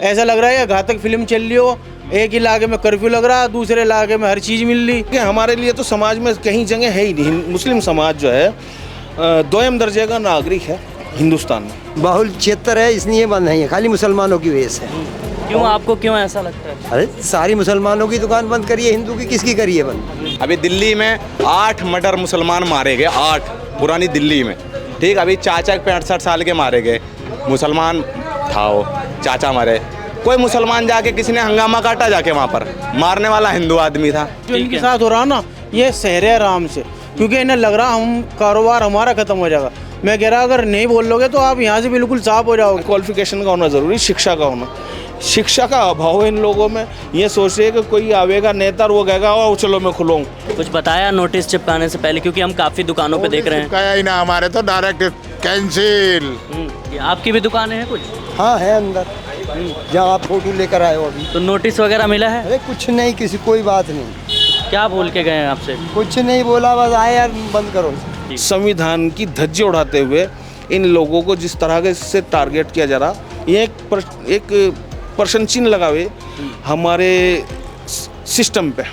ऐसा लग रहा है घातक फिल्म चल रही हो। एक इलाके में कर्फ्यू लग रहा है, दूसरे इलाके में हर चीज़ मिल रही। कि हमारे लिए तो समाज में कहीं जगह है ही नहीं। मुस्लिम समाज जो है दोयम दर्जे का नागरिक है हिंदुस्तान में। बाहुल क्षेत्र है इसलिए बंद नहीं है, खाली मुसलमानों की वजह से। क्यों, आपको क्यों ऐसा लगता है? अरे सारी मुसलमानों की दुकान बंद करिए, हिंदू की किसकी करिए बंद? अभी दिल्ली में 8 मर्डर मुसलमान मारे गए, 8 पुरानी दिल्ली में। ठीक, अभी चाचा 65 साल के मारे गए, मुसलमान था वो, चाचा मरे। कोई मुसलमान जाके किसी ने हंगामा काटा जाके वहाँ पर, मारने वाला हिंदू आदमी था। जो इनके साथ हो रहा ना, ये सहरे आराम से, क्योंकि इन्हें लग रहा हम कारोबार हमारा खत्म हो जाएगा। मैं कह रहा अगर नहीं बोल लोगे तो आप यहाँ से बिल्कुल साफ हो जाओगे। क्वालिफिकेशन का होना ज़रूरी, शिक्षा का होना। शिक्षा का अभाव है इन लोगों में। ये सोच रहे हैं कि कोई आवेगा नेता और वो कहेगा और चलो मैं खुलूँ। कुछ बताया नोटिस चिपकाने से पहले, क्योंकि हम काफ़ी दुकानों पे देख रहे हैं। चिपकाया ही ना, हमारे तो डायरेक्ट कैंसिल। ये आपकी भी दुकानें हैं कुछ? हाँ है अंदर, जहाँ आप फोटो लेकर आए हो अभी। तो नोटिस वगैरह मिला है? अरे कुछ नहीं, किसी कोई बात नहीं। क्या बोल के गए हैं आपसे? कुछ नहीं बोला, बस आए यार बंद करो। संविधान की धज्जी उड़ाते हुए इन लोगों को जिस तरह से टारगेट किया जा रहा, ये एक प्रश्न चिन्ह लगा हुए हमारे सिस्टम पे।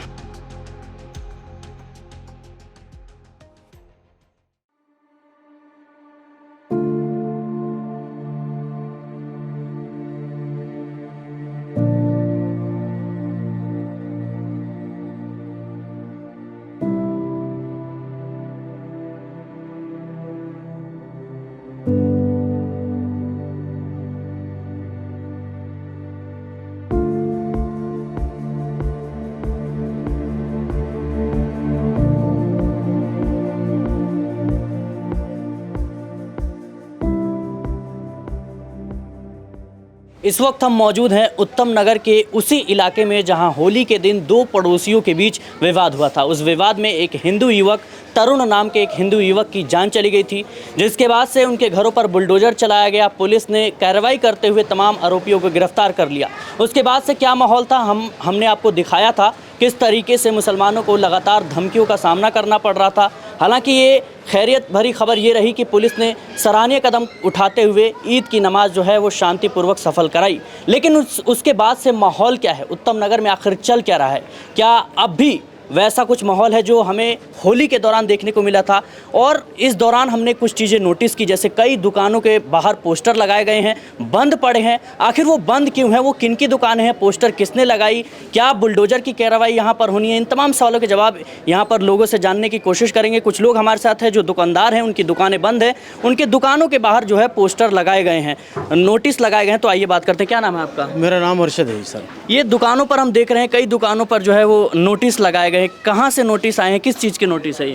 इस वक्त हम मौजूद हैं उत्तम नगर के उसी इलाके में जहां होली के दिन 2 पड़ोसियों के बीच विवाद हुआ था। उस विवाद में एक हिंदू युवक, तरुण नाम के एक हिंदू युवक की जान चली गई थी, जिसके बाद से उनके घरों पर बुलडोजर चलाया गया। पुलिस ने कार्रवाई करते हुए तमाम आरोपियों को गिरफ्तार कर लिया। उसके बाद से क्या माहौल था हमने आपको दिखाया था, किस तरीके से मुसलमानों को लगातार धमकियों का सामना करना पड़ रहा था। हालांकि ये खैरियत भरी खबर ये रही कि पुलिस ने सराहनीय कदम उठाते हुए ईद की नमाज जो है वो शांतिपूर्वक सफल कराई। लेकिन उसके बाद से माहौल क्या है, उत्तम नगर में आखिर चल क्या रहा है? क्या अब भी वैसा कुछ माहौल है जो हमें होली के दौरान देखने को मिला था? और इस दौरान हमने कुछ चीज़ें नोटिस की, जैसे कई दुकानों के बाहर पोस्टर लगाए गए हैं, बंद पड़े हैं। आखिर वो बंद क्यों हैं? वो किन की दुकानें हैं? पोस्टर किसने लगाई? क्या बुलडोजर की कार्रवाई यहाँ पर होनी है? इन तमाम सवालों के जवाब यहाँ पर लोगों से जानने की कोशिश करेंगे। कुछ लोग हमारे साथ हैं जो दुकानदार हैं, उनकी दुकानें बंद हैं, उनके दुकानों के बाहर जो है पोस्टर लगाए गए हैं, नोटिस लगाए गए हैं। तो आइए बात करते हैं। क्या नाम है आपका? मेरा नाम अरशद है सर। ये दुकानों पर हम देख रहे हैं, कई दुकानों पर जो है वो नोटिस लगाए गए हैं। कहाँ से नोटिस आए हैं? किस चीज़ के नोटिस है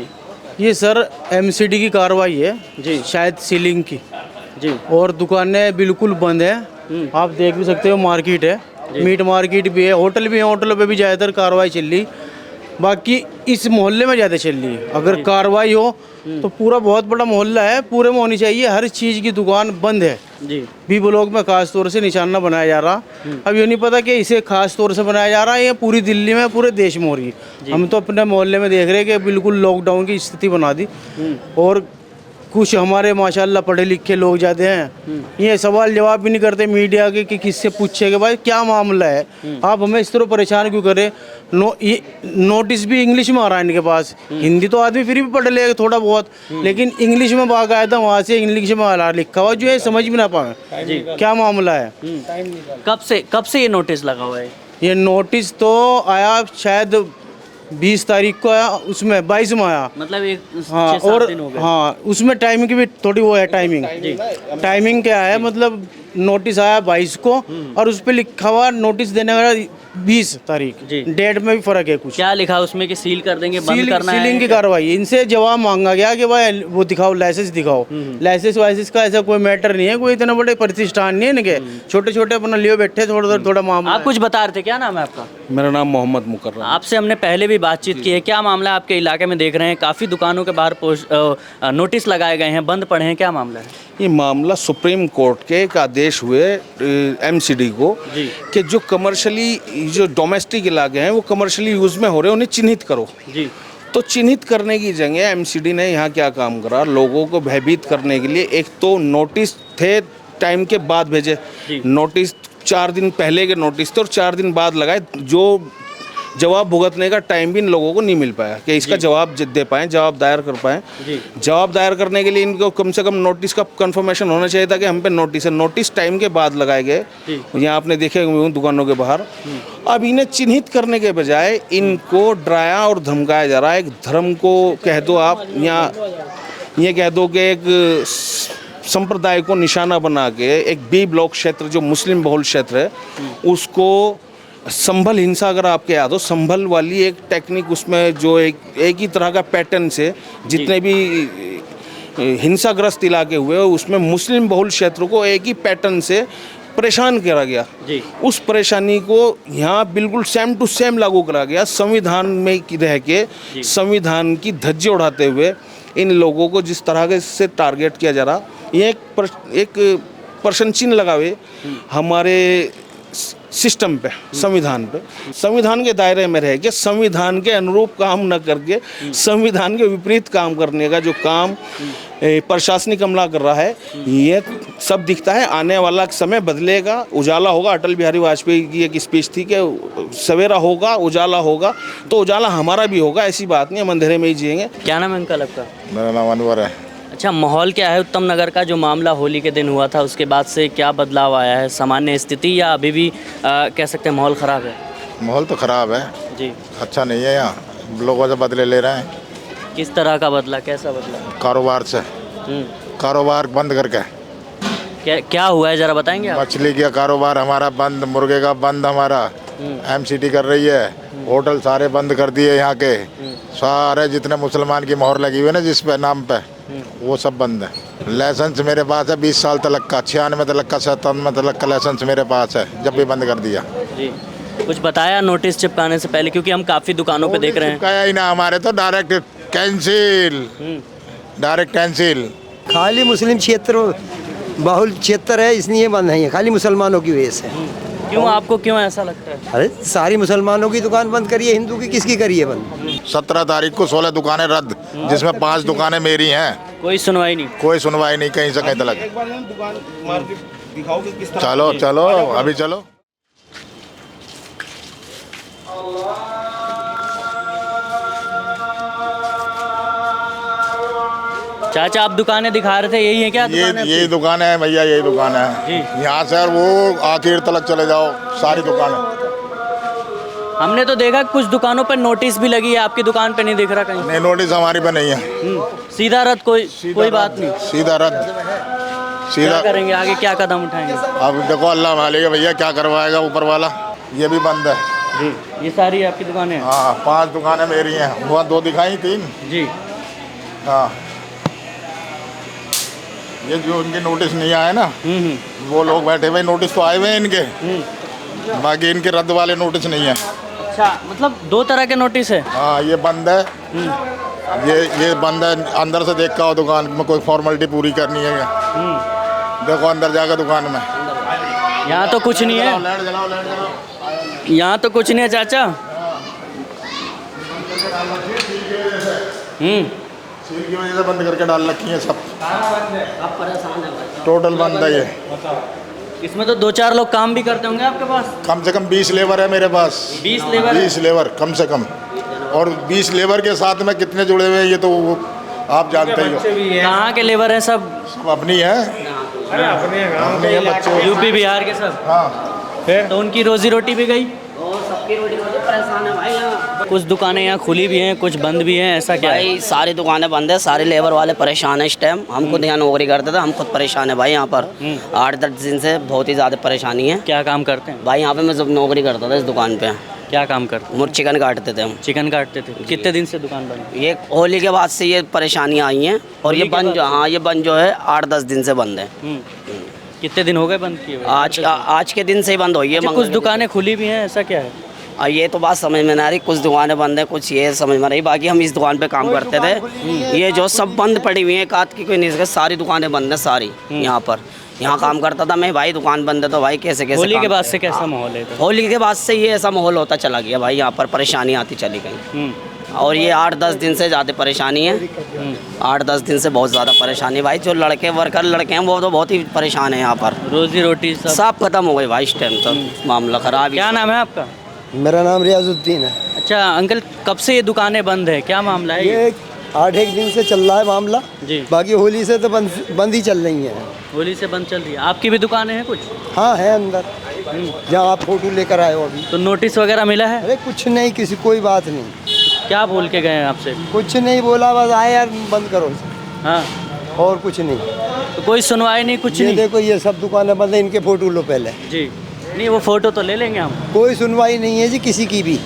ये सर एमसीडी की कार्रवाई है जी, शायद सीलिंग की जी। और दुकानें बिल्कुल बंद है। आप देख भी सकते हो, मार्केट है, मीट मार्केट भी है, होटल भी है, होटलों पे भी ज़्यादातर कार्रवाई चल रही। बाकी इस मोहल्ले में ज़्यादा चल रही है। अगर कार्रवाई हो तो पूरा बहुत बड़ा मोहल्ला है, पूरे में होनी चाहिए। हर चीज़ की दुकान बंद है जी। बी ब्लॉक में खास तौर से निशाना बनाया जा रहा। अब ये नहीं पता कि इसे खास तौर से बनाया जा रहा है, ये पूरी दिल्ली में, पूरे देश में हो रही है। हम तो अपने मोहल्ले में देख रहे हैं कि बिल्कुल लॉकडाउन की स्थिति बना दी। और कुछ हमारे माशाल्लाह पढ़े लिखे लोग जाते हैं, ये सवाल जवाब भी नहीं करते मीडिया के कि किससे पूछे कि भाई क्या मामला है, आप हमें इस तरह परेशान क्यों करें। ये नोटिस भी इंग्लिश में आ रहा है इनके पास। हिंदी तो आदमी फिर भी पढ़ लेगा थोड़ा बहुत, लेकिन इंग्लिश में बाकायदा वहाँ से इंग्लिश में आ लिखा हुआ, जो है समझ भी ना पाए क्या मामला है। कब से ये नोटिस लगा हुआ है? ये नोटिस तो आया शायद 20 तारीख को आया, उसमें 22 में आया, मतलब एक हाँ। 6-7 और दिन हो गए। हाँ, उसमें टाइमिंग की भी थोड़ी वो है, टाइमिंग क्या है, मतलब नोटिस आया 22 को और उस पर लिखा हुआ नोटिस देने वाला 20 तारीख। डेट में भी फर्क है कुछ। क्या लिखा उसमें कि सील कर देंगे, बंद करना है? सीलिंग की कार्रवाई। इनसे जवाब मांगा गया कि भाई वो दिखाओ, लाइसेंस दिखाओ। लाइसेंस वाइसेंस का ऐसा कोई मैटर नहीं है, कोई इतना बड़े प्रतिष्ठान नहीं है इनके, छोटे छोटे अपना लिए बैठे, थोड़ा मामला। आप कुछ बता रहे थे, क्या नाम है आपका? मेरा नाम मोहम्मद मुकर्रम। आपसे हमने पहले भी बातचीत की है। क्या मामला है आपके इलाके में? देख रहे हैं काफ़ी दुकानों के बाहर नोटिस लगाए गए हैं, बंद पड़े हैं, क्या मामला है? ये मामला सुप्रीम कोर्ट के एक आदेश हुए एमसीडी को कि जो कमर्शियली, जो डोमेस्टिक इलाके हैं वो कमर्शियली यूज़ में हो रहे हैं, उन्हें चिन्हित करो जी। तो चिन्हित करने की जगह एमसीडी ने यहाँ क्या काम करा, लोगों को भयभीत करने के लिए एक तो नोटिस थे टाइम के बाद भेजे, नोटिस 4 दिन पहले के नोटिस थे और 4 दिन बाद लगाए, जो जवाब भुगतने का टाइम भी इन लोगों को नहीं मिल पाया कि इसका जवाब दे पाएँ, जवाब दायर कर पाएँ। जवाब दायर करने के लिए इनको कम से कम नोटिस का कंफर्मेशन होना चाहिए था कि हम पे नोटिस है। नोटिस टाइम के बाद लगाए गए, यहाँ आपने देखे होंगे दुकानों के बाहर। अब इन्हें चिन्हित करने के बजाय इनको डराया और धमकाया जा रहा है। एक धर्म को कह दो आप, यहाँ ये कह दो कि एक संप्रदाय को निशाना बना के एक बी ब्लॉक क्षेत्र जो मुस्लिम बहुल क्षेत्र है उसको संभल हिंसा, अगर आपके याद हो, संभल वाली एक टेक्निक, उसमें जो एक ही तरह का पैटर्न से जितने भी हिंसाग्रस्त इलाके हुए उसमें मुस्लिम बहुल क्षेत्र को एक ही पैटर्न से परेशान करा गया। उस परेशानी को यहाँ बिल्कुल सेम टू सेम लागू करा गया। संविधान में रह के संविधान की धज्जी उड़ाते हुए इन लोगों को जिस तरह से टारगेट किया जा रहा, ये एक प्रश्न चिन्ह लगावे हमारे सिस्टम पे, संविधान पे। संविधान के दायरे में रह के संविधान के अनुरूप काम न करके संविधान के विपरीत काम करने का जो काम प्रशासनिक अमला कर रहा है, ये सब दिखता है। आने वाला समय बदलेगा, उजाला होगा। अटल बिहारी वाजपेयी की एक स्पीच थी कि सवेरा होगा, उजाला होगा, तो उजाला हमारा भी होगा। ऐसी बात नहीं, हम अंधेरे में ही जिएंगे। क्या नाम है अंकल आपका? मेरा नाम अनवर है। अच्छा, माहौल क्या है उत्तम नगर का? जो मामला होली के दिन हुआ था उसके बाद से क्या बदलाव आया है? सामान्य स्थिति या अभी भी कह सकते हैं माहौल ख़राब है? माहौल तो ख़राब है जी। अच्छा नहीं है। यहाँ लोगों से बदले ले रहे हैं। किस तरह का बदला, कैसा बदला? कारोबार से, कारोबार बंद करके। क्या हुआ है ज़रा बताएंगे आप? मछली का कारोबार हमारा बंद, मुर्गे का बंद हमारा। MCD कर रही है, होटल सारे बंद कर दिए। यहाँ के सारे जितने मुसलमान की मोहर लगी हुई है ना जिस पे नाम पे, वो सब बंद है। लाइसेंस मेरे पास है 20 साल तक का, 96 तक का, 97 तक का लाइसेंस मेरे पास है, जब भी बंद कर दिया। जी। कुछ बताया नोटिस चिपकाने से पहले? क्योंकि हम काफ़ी दुकानों पे देख रहे हैं। चिपकाया ही ना, हमारे तो डायरेक्ट कैंसिल, डायरेक्ट कैंसिल। खाली मुस्लिम क्षेत्र बहुल क्षेत्र है इसलिए बंद है, खाली मुसलमानों की वजह से। क्यों, आपको क्यों ऐसा लगता है? अरे सारी मुसलमानों की दुकान बंद करिए, हिंदू की किसकी करिए बंद? 17 तारीख को 16 दुकानें रद्द, जिसमें 5 दुकानें मेरी हैं। कोई सुनवाई नहीं? कोई सुनवाई नहीं, कहीं से कहीं तक। एक बार दुकान मार्केट दिखाओ कि किस तरह। चलो चलो अभी चलो। चाचा आप दुकानें दिखा रहे थे, यही है क्या दुकानें? यही दुकान है भैया, यही दुकान है। यहाँ से और वो आखिर तक चले जाओ, सारी दुकानें। हमने तो देखा कुछ दुकानों पर नोटिस भी लगी है, आपकी दुकान पे नहीं दिख रहा कहीं? नहीं, नोटिस हमारी पे नहीं है। सीधा रद्द, कोई बात नहीं? सीधा रद्द, सीधा। क्या करेंगे आगे, क्या कदम उठाएंगे? अब देखो अल्लाह मालिक है भैया, क्या करवाएगा ऊपर वाला। ये भी बंद है जी। ये सारी आपकी दुकानें हैं? हाँ, 5 दुकानें मेरी हैं। वहाँ 2 दिखाई, 3। जी। हाँ, ये जो इनके नोटिस नहीं आए ना, वो लोग बैठे हुए, नोटिस तो आए हुए हैं इनके, बाकी इनके रद्द वाले नोटिस नहीं है। अच्छा, मतलब 2 तरह के नोटिस है? हाँ, ये बंद है, ये बंद है। अंदर से देख के आओ, दुकान में कोई फॉर्मेलिटी पूरी करनी है। देखो अंदर जाकर दुकान में, यहाँ तो कुछ नहीं है। लाइट जलाओ, लाइट जलाओ। यहाँ तो कुछ नहीं है चाचा। सील की वजह से बंद करके डाल रखी है सब। टोटल बंद है ये। इसमें तो 2-4 लोग काम भी करते होंगे आपके पास? कम से कम 20 लेबर है मेरे पास। 20 लेबर? 20 लेबर कम से कम। और 20 लेबर के साथ में कितने जुड़े हुए हैं ये तो आप जानते ही हो। कहाँ के लेबर हैं सब? सब अपनी है, अपनी है बच्चे। यूपी बिहार के सब? हाँ। तो उनकी रोजी रोटी भी गई? सबकी रोटी परेशान है भाई। यहाँ कुछ दुकानें यहाँ खुली भी हैं, कुछ बंद भी हैं, ऐसा क्या है? सारी दुकानें बंद है, सारे लेबर वाले परेशान है इस टाइम। हम खुद यहाँ नौकरी करते थे, हम खुद परेशान है भाई। यहाँ पर 8-10 दिन से बहुत ही ज़्यादा परेशानी है। क्या काम करते हैं भाई यहाँ पे? मैं जब नौकरी करता था इस दुकान पे। क्या काम करते? मुझे चिकन काटते थे हम। चिकन काटते थे? कितने दिन से दुकान बंद? ये होली के बाद से ये परेशानियाँ आई हैं। और ये बंद जो, हाँ ये बंद जो है 8-10 दिन से बंद है। कितने दिन हो गए बंद किए हुए? आज के दिन से ही बंद हुई है। कुछ दुकानें खुली भी हैं, ऐसा क्या है? ये तो बात समझ में ना आ रही, कुछ दुकानें बंद है, कुछ ये समझ में आ रही। बाकी हम इस दुकान पे काम करते थे, ये जो सब बंद पड़ी हुई है, एक आध की कोई नहीं, सारी दुकानें बंद है सारी। यहाँ पर यहाँ काम करता था मैं भाई, दुकान बंद है तो भाई कैसे होली के बाद से कैसा माहौल है? होली के बाद से ये ऐसा माहौल होता चला गया भाई, यहाँ पर परेशानी आती चली गई। और ये 8-10 दिन से ज़्यादा परेशानी है। 8-10 दिन से बहुत ज़्यादा परेशानी है भाई। जो लड़के वर्कर लड़के हैं वो तो बहुत ही परेशान है यहाँ पर। रोजी रोटी सब खत्म हो गई भाई इस टाइम तो मामला ख़राब। क्या नाम है आपका? मेरा नाम रियाजुद्दीन है। अच्छा अंकल, कब से ये दुकानें बंद है, क्या मामला है ये 8-1 दिन से चल रहा है मामला जी। बाकी होली से तो बंद ही चल रही है। होली से बंद चल रही है। आपकी भी दुकानें हैं कुछ? हाँ है अंदर, जहाँ आप फोटो लेकर आए हो अभी। तो नोटिस वगैरह मिला है? अरे कुछ नहीं, किसी कोई बात नहीं, क्या बोल के गए हैं आपसे? कुछ नहीं बोला, बस आए यार बंद करो, हाँ, और कुछ नहीं। तो कोई सुनवाई नहीं, कुछ ये नहीं? देखो ये सब दुकानें बंद है, इनके फोटो लो पहले। जी नहीं, वो फोटो तो ले लेंगे हम। कोई सुनवाई नहीं है जी किसी की भी।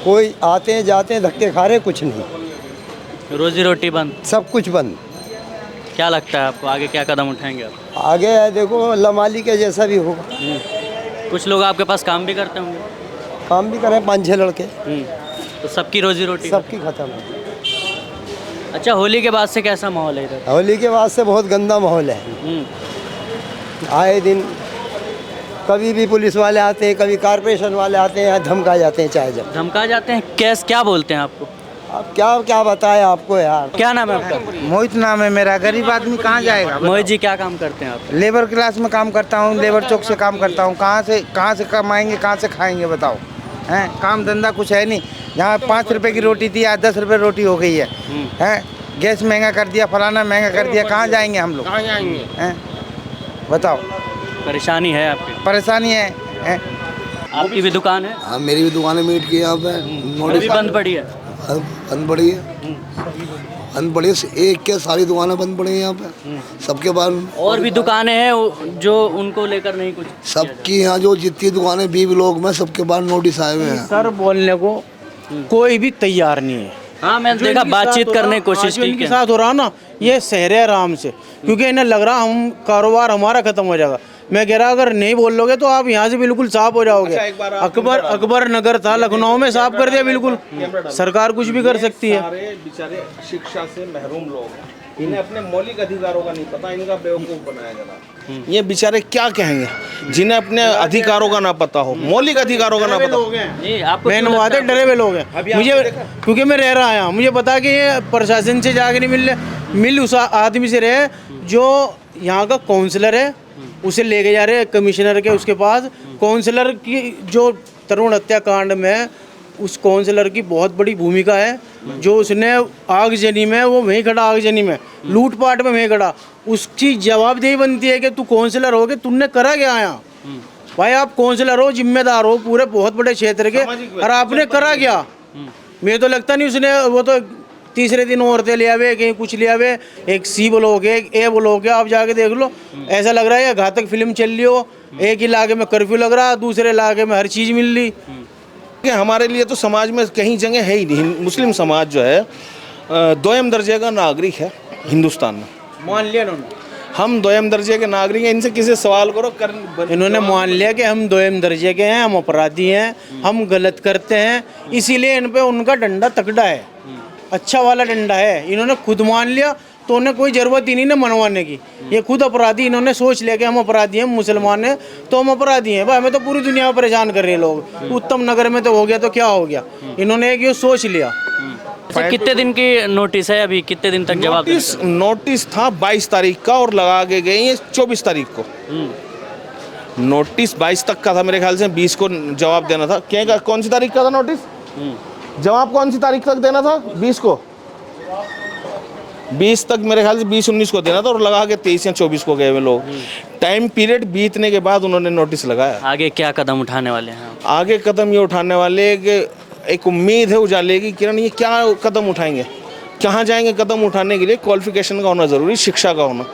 कोई आते हैं जाते हैं, धक्के खा रहे, कुछ नहीं। रोजी रोटी बंद, सब कुछ बंद। क्या लगता है आपको आगे क्या कदम उठाएंगे आप? आगे है देखो, अल्लाह माली के जैसा भी होगा। कुछ लोग आपके पास काम भी करते होंगे? काम भी करें 5-6 लड़के, तो सबकी रोजी रोटी सबकी खत्म है। अच्छा, होली के बाद से कैसा माहौल है इधर? होली के बाद से बहुत गंदा माहौल है। आए दिन कभी भी पुलिस वाले आते हैं, कभी कारपोरेशन वाले आते हैं, यहाँ धमका जाते हैं। चाहे जब धमका जाते हैं, क्या बोलते हैं आपको? अब क्या बताए आपको यार। क्या नाम है आपका? मोहित नाम है मेरा। गरीब आदमी कहाँ जाएगा? मोहित जी, क्या काम करते हैं आप? लेबर क्लास में काम करता हूँ, लेबर चौक से काम करता हूँ। कहाँ से कमाएंगे, कहाँ से खाएंगे बताओ? हैं, काम धंधा कुछ है नहीं। यहाँ 5 रुपए की रोटी थी, आज 10 रुपए रोटी हो गई है। हैं, गैस महंगा कर दिया, फलाना महंगा कर दिया, कहाँ जाएंगे हम लोग? हैं, बताओ। परेशानी है आपकी? परेशानी है, हैं? आपकी भी दुकान है? हाँ, मेरी भी दुकान है मीट की। यहाँ पे अभी बंद पड़ी है? बंद पड़ी है, बंद पड़ी है। एक क्या सारी दुकानें बंद पड़ी हैं यहाँ पे सबके बाद। और भी दुकानें हैं जो उनको लेकर नहीं कुछ? सबकी यहाँ जो जितनी दुकानें 20 लोग में सबके बाद नोटिस आए हुए हैं। सर बोलने को कोई भी तैयार नहीं है। हाँ, मैं देखा, बातचीत करने की कोशिश की इनके साथ हो रहा ना, ये सहरे आराम से, क्योंकि इन्हें लग रहा हम कारोबार हमारा खत्म हो जाएगा। मैं कह रहा अगर नहीं बोल लोगे तो आप यहाँ से बिल्कुल साफ हो जाओगे। अकबर नगर था लखनऊ में, साफ कर दिया बिल्कुल। सरकार कुछ भी कर सकती है। सारे बेचारे शिक्षा से महरूम लोग हैं, इन्हें अपने मौलिक अधिकारों का नहीं पता, इनका बेवकूफ बनाया जा रहा। ये बेचारे क्या कहेंगे जिन्हें अपने अधिकारों का ना पता हो, मौलिक अधिकारों का ना पता हो। मेन बात है, डरे हुए लोग हैं। मुझे क्योंकि मैं रह रहा यहाँ, मुझे पता कि ये प्रशासन से जाके नहीं मिल उस आदमी से रहे जो यहाँ का काउंसलर है, उसे लेके जा रहे हैं कमिश्नर के उसके पास। काउंसलर की जो तरुण हत्याकांड में उस काउंसलर की बहुत बड़ी भूमिका है। जो उसने आगजनी में, वो वहीं खड़ा, आगजनी में लूटपाट में वहीं खड़ा, उसकी जवाबदेही बनती है कि तू काउंसलर हो के तुमने करा क्या यहाँ? भाई आप काउंसलर हो, जिम्मेदार हो पूरे बहुत बड़े क्षेत्र के, और आपने करा क्या? मुझे तो लगता नहीं उसने, वो तो तीसरे दिन औरतें ले आवे, कहीं कुछ ले आवे, एक सी ब्लॉक है, एक ए ब्लॉक है, आप जाके देख लो। ऐसा लग रहा है घातक फिल्म चल रही हो। एक इलाके में कर्फ्यू लग रहा, दूसरे इलाके में हर चीज़ मिल रही। कि हमारे लिए तो समाज में कहीं जगह है ही नहीं। मुस्लिम समाज जो है 2म दर्जे का नागरिक है हिंदुस्तान में। मान लिया इन्होंने, हम 2म दर्जे के नागरिक हैं। इनसे किसी सवाल करो इन्होंने मान लिया कि हम 2म दर्जे के हैं, हम अपराधी हैं, हम गलत करते हैं, इसीलिए इन पे उनका डंडा तगड़ा है, अच्छा वाला डंडा है। इन्होंने खुद मान लिया तो उन्हें कोई ज़रूरत ही नहीं ना मनवाने की। ये खुद अपराधी, इन्होंने सोच लिया कि हम अपराधी हैं, मुसलमान हैं तो हम अपराधी हैं। भाई हमें तो पूरी दुनिया में परेशान कर रहे हैं लोग। उत्तम नगर में तो हो गया तो क्या हो गया, इन्होंने एक ये सोच लिया। अच्छा, कितने दिन की नोटिस है अभी? कितने दिन तक जवाब? नोटिस था 22 तारीख का और लगा के गए हैं 24 तारीख को। नोटिस 22 तक का था मेरे ख्याल से, 20 को जवाब देना था। क्या कौन सी तारीख का था नोटिस? जवाब कौन सी तारीख तक देना था? 20 को, 20 तक मेरे ख्याल से 20-19 को देना था, और लगा के 23 या 24 को गए हुए लोग। टाइम पीरियड बीतने के बाद उन्होंने नोटिस लगाया। आगे क्या कदम उठाने वाले हैं? आगे कदम ये उठाने वाले कि एक उम्मीद है उजाले की किरण, ये क्या कदम उठाएंगे, कहाँ जाएंगे कदम उठाने के लिए? क्वालिफिकेशन का होना ज़रूरी, शिक्षा का होना।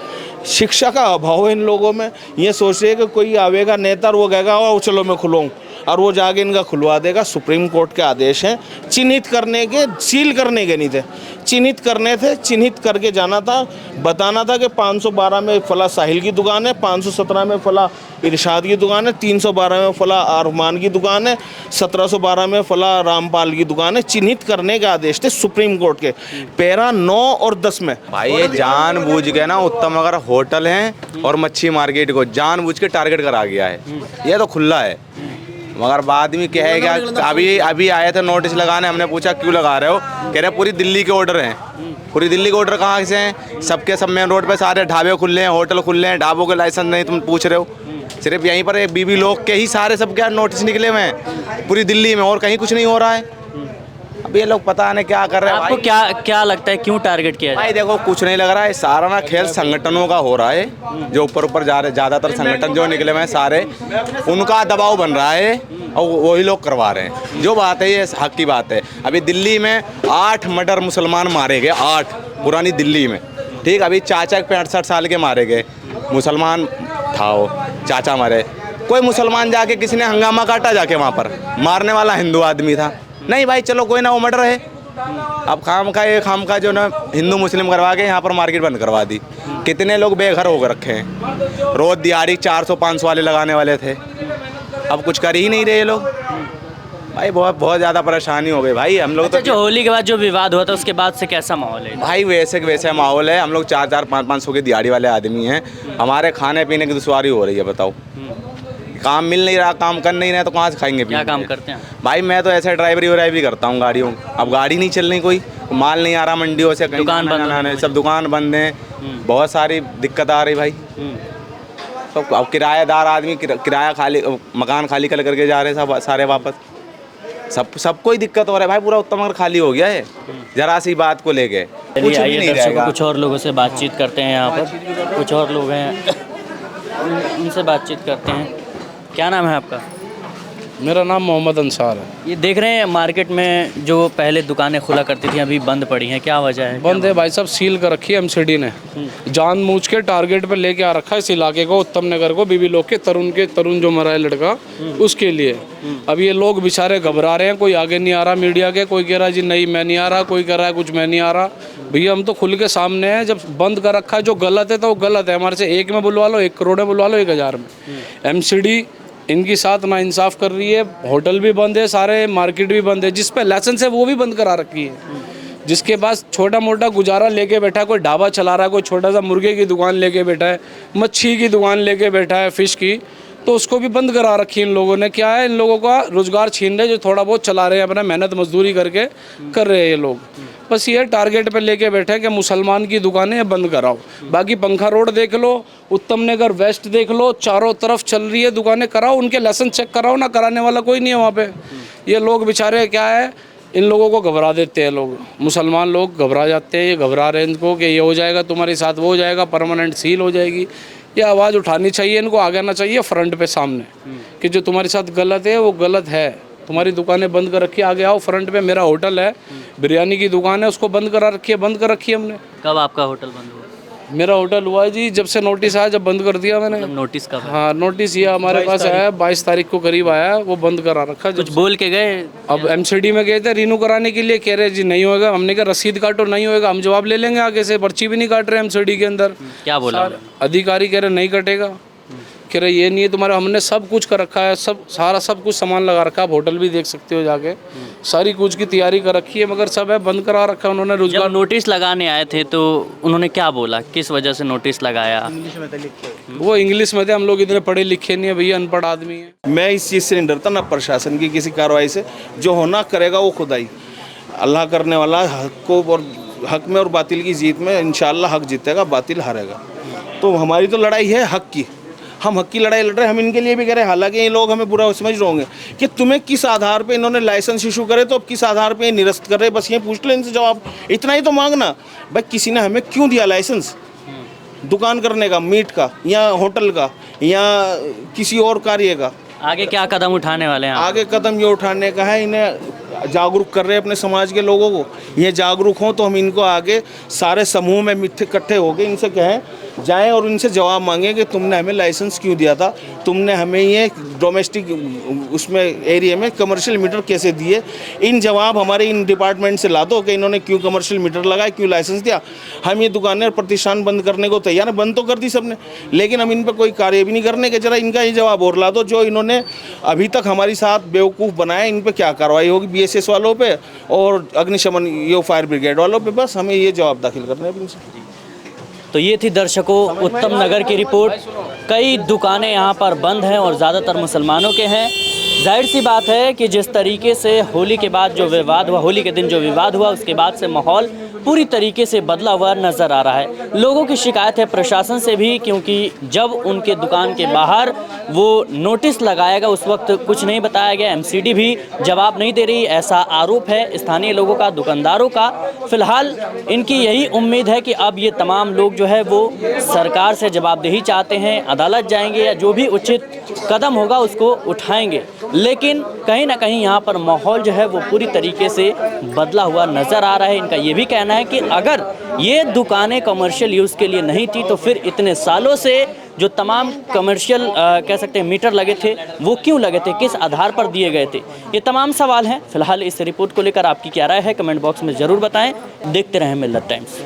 शिक्षा का अभाव है इन लोगों में। ये सोच रहे हैं कि कोई आवेगा नेता और वो कहेगा और चलो मैं खुलवाऊँ, और वो जाके इनका खुलवा देगा। सुप्रीम कोर्ट के आदेश हैं चिन्हित करने के, सील करने के नहीं थे, चिन्हित करने थे। चिन्हित करके जाना था, बताना था कि 512 में फला साहिल की दुकान है, 517 में फला इरशाद की दुकान है, 312 में फला अरमान की दुकान है, 1712 में फला रामपाल की दुकान है। चिन्हित करने के आदेश थे सुप्रीम कोर्ट के, पैरा 9 और 10 में। भाई ये जानबूझ के ना उत्तम नगर होटल हैं और मच्छी मार्केट को जानबूझ के टारगेट करा गया है। ये तो खुला है। मगर बाद में कहेगा, अभी अभी आए थे नोटिस लगाने, हमने पूछा क्यों लगा रहे हो, कह रहे पूरी दिल्ली के ऑर्डर हैं। पूरी दिल्ली के ऑर्डर कहाँ से हैं? सबके सब मेन रोड पे सारे ढाबे खुले हैं, होटल खुले हैं, ढाबों के लाइसेंस नहीं तुम पूछ रहे हो। सिर्फ यहीं पर बीबी लोग के ही सारे सब क्या नोटिस निकले हुए हैं पूरी दिल्ली में, और कहीं कुछ नहीं हो रहा है। अब ये लोग पता नहीं क्या कर रहे हैं। आपको क्या लगता है क्यों टारगेट किया जाए? भाई देखो कुछ नहीं लग रहा है, सारा ना खेल संगठनों का हो रहा है। जो ऊपर जा रहे, ज़्यादातर संगठन जो निकले हुए हैं सारे, उनका दबाव बन रहा है और वही लोग करवा रहे हैं। जो बात है ये हक की बात है। अभी दिल्ली में 8 मर्डर मुसलमान मारे गए, 8 पुरानी दिल्ली में, ठीक। अभी चाचा 65 साल के मारे गए, मुसलमान था वो चाचा मरे। कोई मुसलमान जाके किसी ने हंगामा काटा जाके वहाँ पर, मारने वाला हिंदू आदमी था। नहीं भाई चलो कोई ना, वो मर्डर है। अब खाम का जो ना हिंदू मुस्लिम करवा के यहाँ पर मार्केट बंद करवा दी। कितने लोग बेघर होकर रखे हैं, रोज दिहाड़ी 400-500 वाले लगाने वाले थे, अब कुछ कर ही नहीं रहे ये लोग। भाई बहुत ज़्यादा परेशानी हो गई भाई हम लोग। अच्छा, जो होली के बाद जो विवाद हुआ था उसके बाद से कैसा माहौल है? भाई वैसे वैसे माहौल है। हम लोग 4-500 की दिहाड़ी वाले आदमी हैं, हमारे खाने पीने की दुश्वारी हो रही है। बताओ, काम मिल नहीं रहा, काम कर नहीं रहा तो कहाँ से खाएंगे? क्या काम करते हैं भाई? मैं तो ऐसे ड्राइवरी करता हूँ गाड़ियों। अब गाड़ी नहीं चल रही, कोई माल नहीं आ रहा मंडियों से, दुकान बंद है, सब दुकान बंद हैं, बहुत सारी दिक्कत आ रही भाई। तो अब किराएदार आदमी किराया खाली, मकान खाली कर करके जा रहे हैं सारे वापस। सबको ही दिक्कत हो रहा है भाई। पूरा उत्तम नगर खाली हो गया है जरा सी बात को लेके। कुछ भी नहीं रहेगा। कुछ और लोगों से बातचीत करते हैं, यहाँ पर कुछ और लोग हैं, उनसे बातचीत करते हैं। क्या नाम है आपका? मेरा नाम मोहम्मद अंसार है। ये देख रहे हैं मार्केट में जो पहले दुकानें खुला करती थी अभी बंद पड़ी हैं, क्या वजह है? बंद है भाई साहब, सील कर रखी है एमसीडी ने। जानबूझ के टारगेट पे लेके आ रखा है इस इलाके को, उत्तम नगर को, बीबी लोग के तरुण जो मरा है लड़का, उसके लिए। अब ये लोग बेचारे घबरा रहे हैं, कोई आगे नहीं आ रहा मीडिया के, कोई कह रहा है जी नहीं मैं नहीं आ रहा, कोई कह रहा है कुछ मैं नहीं आ रहा। भैया हम तो खुल के सामने हैं, जब बंद कर रखा है जो गलत है तो वो गलत है। हमारे से 1 में बुलवा लो, 1 करोड़ में बुलवा लो, 1000 में। एमसीडी इनकी साथ ना इंसाफ कर रही है। होटल भी बंद है, सारे मार्केट भी बंद है, जिस पे लाइसेंस है वो भी बंद करा रखी है। जिसके पास छोटा मोटा गुजारा लेके बैठा है, कोई ढाबा चला रहा है, कोई छोटा सा मुर्गे की दुकान लेके बैठा है, मच्छी की दुकान लेके बैठा है, फिश की, तो उसको भी बंद करा रखी है इन लोगों ने। क्या है, इन लोगों का रोजगार छीन रहे, जो थोड़ा बहुत चला रहे हैं, अपना मेहनत मजदूरी करके कर रहे हैं ये लोग। बस ये टारगेट पे लेके बैठे हैं कि मुसलमान की दुकानें बंद कराओ। बाकी पंखा रोड देख लो, उत्तम नगर वेस्ट देख लो, चारों तरफ चल रही है दुकानें, कराओ, उनके लाइसेंस चेक कराओ ना, कराने वाला कोई नहीं है वहाँ पे। ये लोग बेचारे क्या है, इन लोगों को घबरा देते हैं लोग, मुसलमान लोग घबरा जाते हैं। ये घबरा रहे हैं इनको कि ये हो जाएगा तुम्हारे साथ, वो हो जाएगा, परमानेंट सील हो जाएगी। ये आवाज़ उठानी चाहिए इनको, आगे आना चाहिए फ्रंट पे सामने कि जो तुम्हारे साथ गलत है वो गलत है। तुम्हारी दुकानें बंद कर रखी है, आगे आओ फ्रंट पे। मेरा होटल है, बिरयानी की दुकान है, उसको बंद करा रखी है, बंद कर रखी है हमने। कब आपका होटल बंद हुआ? मेरा होटल हुआ है जी जब से नोटिस आया, जब बंद कर दिया मैंने। नोटिस कब? हाँ नोटिस ये हमारे पास आया है 22 तारीख को करीब आया, वो बंद करा रखा। कुछ बोल के गए? अब एमसीडी में गए थे रिन्यू कराने के लिए, कह रहे जी नहीं होगा। हमने कहा रसीद काटो, नहीं होगा हम जवाब ले लेंगे आगे से। पर्ची भी नहीं काट रहे एमसीडी के अंदर। क्या बोला अधिकारी? कह रहे नहीं कटेगा, कह रहे ये नहीं है तुम्हारा। हमने सब कुछ कर रखा है, सब कुछ सामान लगा रखा है। आप होटल भी देख सकते हो जाके, सारी कुछ की तैयारी कर रखी है, मगर सब है बंद करा रखा है उन्होंने। रोजगार जब नोटिस लगाने आए थे तो उन्होंने क्या बोला, किस वजह से नोटिस लगाया? वो इंग्लिश में थे, हम लोग इतने पढ़े लिखे नहीं है भैया, अनपढ़ आदमी है। मैं इस चीज़ से नहीं डरता, ना प्रशासन की किसी कार्रवाई से। जो होना करेगा वो खुदाई अल्लाह करने वाला। हक को और हक में और बातिल की जीत में इंशाल्लाह हक जीतेगा, बातिल हारेगा। तो हमारी तो लड़ाई है हक की, हम हक की लड़ाई लड़ रहे हैं। हम इनके लिए भी कह रहे हैं, हालांकि ये लोग हमें बुरा समझ रहे होंगे कि तुम्हें किस आधार पे इन्होंने लाइसेंस इशू करे, तो अब किस आधार पे निरस्त कर रहे हैं। बस ये पूछ लो इनसे, जवाब इतना ही तो मांगना भाई, किसी ने हमें क्यों दिया लाइसेंस दुकान करने का, मीट का या होटल का या किसी और कार्य का? आगे क्या कदम उठाने वाले हैं? आगे कदम ये उठाने का है, इन्हें जागरूक कर रहे हैं अपने समाज के लोगों को। ये जागरूक हों तो हम इनको आगे सारे समूह में इकट्ठे हो गए इनसे कहें जाएं और इनसे जवाब मांगें कि तुमने हमें लाइसेंस क्यों दिया था, तुमने हमें ये डोमेस्टिक उसमें एरिया में कमर्शियल मीटर कैसे दिए। इन जवाब हमारे इन डिपार्टमेंट से ला दो कि इन्होंने क्यों कमर्शियल मीटर लगाए, क्यों लाइसेंस दिया। हम ये दुकानें और प्रतिष्ठान बंद करने को तैयार हैं, बंद तो कर दी सबने, लेकिन हम इन पर कोई कार्य भी नहीं करने के। जरा इनका ये जवाब और ला दो, जो इन्होंने अभी तक हमारी साथ बेवकूफ़ बनाया, इन पर क्या कार्रवाई होगी BSS वालों पे और अग्निशमन ये फायर ब्रिगेड वालों पे। बस हमें ये जवाब दाखिल करने हैं इनसे। तो ये थी दर्शकों उत्तम नगर की रिपोर्ट। कई दुकानें यहाँ पर बंद हैं और ज़्यादातर मुसलमानों के हैं। जाहिर सी बात है कि जिस तरीके से होली के बाद जो विवाद हुआ, होली के दिन जो विवाद हुआ, उसके बाद से माहौल पूरी तरीके से बदला हुआ नज़र आ रहा है। लोगों की शिकायत है प्रशासन से भी, क्योंकि जब उनके दुकान के बाहर वो नोटिस लगाया गया उस वक्त कुछ नहीं बताया गया। एमसीडी भी जवाब नहीं दे रही, ऐसा आरोप है स्थानीय लोगों का, दुकानदारों का। फिलहाल इनकी यही उम्मीद है कि अब ये तमाम लोग जो है वो सरकार से जवाबदेही चाहते हैं, अदालत जाएंगे या जो भी उचित कदम होगा उसको उठाएंगे। लेकिन कहीं ना कहीं यहाँ पर माहौल जो है वो पूरी तरीके से बदला हुआ नज़र आ रहा है। इनका ये भी कहना है कि अगर ये दुकानें कमर्शियल यूज़ के लिए नहीं थी तो फिर इतने सालों से जो तमाम कमर्शियल कह सकते हैं मीटर लगे थे वो क्यों लगे थे, किस आधार पर दिए गए थे, ये तमाम सवाल हैं। फिलहाल इस रिपोर्ट को लेकर आपकी क्या राय है कमेंट बॉक्स में ज़रूर बताएं। देखते रहें मिल्लत टाइम्स।